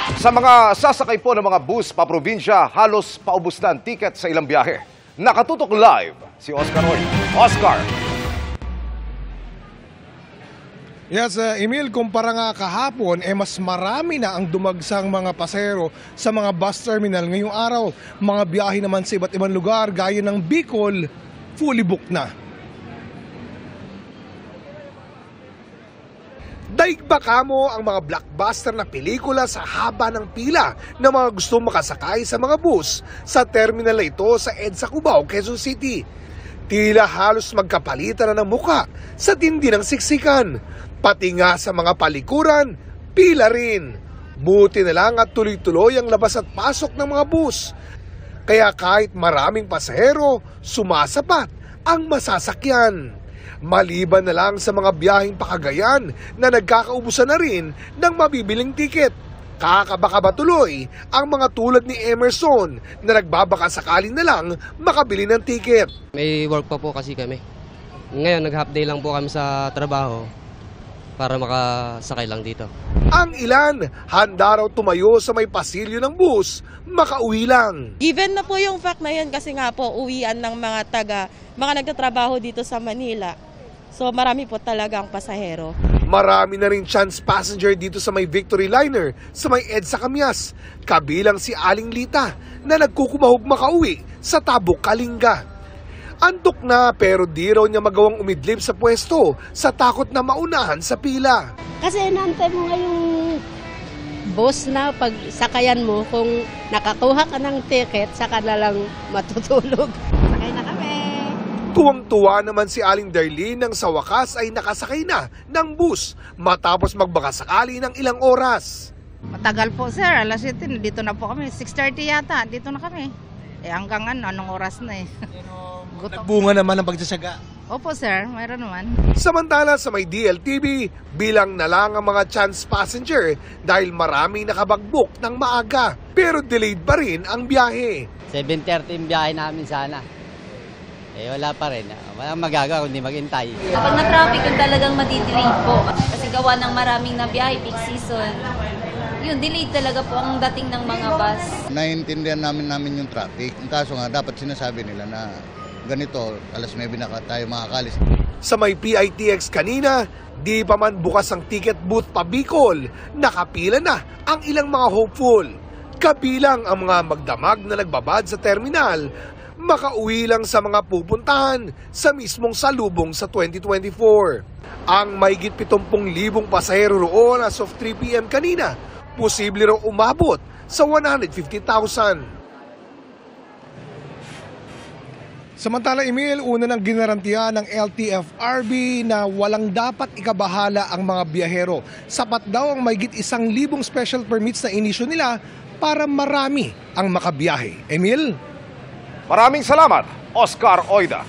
Sa mga sasakay po ng mga bus pa-probinsya, halos paubos na ang tiket sa ilang biyahe. Nakatutok live si Oscar Oy. Oscar! Yes, Emil, kumpara nga kahapon, mas marami na ang dumagsang mga pasahero sa mga bus terminal ngayong araw. Mga biyahe naman sa iba't ibang lugar, gaya ng Bicol, fully booked na. Daig ba kamo ang mga blockbuster na pelikula sa haba ng pila ng mga gustong makasakay sa mga bus sa terminal na ito sa EDSA Cubao, Quezon City? Tila halos magkapalitan na ng muka sa tindi ng siksikan. Pati nga sa mga palikuran, pila rin. Buti na lang at tuloy-tuloy ang labas at pasok ng mga bus. Kaya kahit maraming pasahero, sumasapat ang masasakyan. Maliban na lang sa mga biyaheng pakagayan na nagkakaubusan na rin ng mabibiling tiket. Kakabaka ba tuloy ang mga tulad ni Emerson na nagbabaka sakali na lang makabili ng tiket. May work pa po kasi kami. Ngayon nag-half day lang po kami sa trabaho para makasakay lang dito. Ang ilan, handa raw tumayo sa may pasilyo ng bus, makauwi lang. Given na po yung fact na yan kasi nga po uwian ng mga nagtatrabaho dito sa Manila. So marami po talaga ang pasahero. Marami na rin chance passenger dito sa may Victory Liner sa may EDSA Camias. Kabilang si Aling Lita na nagkukumahog makauwi sa Tabuk, Kalinga. Antok na pero di raw niya magawang umidlip sa pwesto sa takot na maunahan sa pila. Kasi inaantay mo ngayong bus na pag sakayan mo, kung nakakuha ka ng ticket, saka na lang matutulog. Sakay na kami. Tuwang-tuwa naman si Aling Darlene nang sa wakas ay nakasakay na ng bus matapos magbakasakali ng ilang oras. Matagal po sir, alas 7, dito na po kami, 6:30 yata, dito na kami. Hanggang anong oras na eh. Nagbunga naman ang pagsasaga. Opo sir, mayroon naman. Samantala sa may DLTV, bilang na lang ang mga chance passenger dahil marami nakabagbok ng maaga. Pero delayed pa rin ang biyahe. 7:30 yung biyahe namin sana. Wala pa rin. Walang magagawa kundi maghintay. Kapag na-traffic, yung talagang madidelay po. Kasi gawa ng maraming na biyahe, peak season. Yun, delayed talaga po ang dating ng mga bus. Naiintindihan namin yung traffic. Ang kaso nga, dapat sinasabi nila na ganito, alas 9 na tayo makakalis. Sa may PITX kanina, di pa man bukas ang ticket booth pa Bicol, nakapila na ang ilang mga hopeful. Kabilang ang mga magdamag na nagbabad sa terminal, makauwi lang sa mga pupuntahan sa mismong salubong sa 2024. Ang mahigit 70,000 pasahero roon as of 3 p.m. kanina, posible raw umabot sa 150,000. Samantala, Emil, una nang ginarantiya ng LTFRB na walang dapat ikabahala ang mga biyahero. Sapat daw ang mahigit 1,000 special permits na inisyu nila para marami ang makabiyahe. Emil? Maraming salamat, Oscar Oida.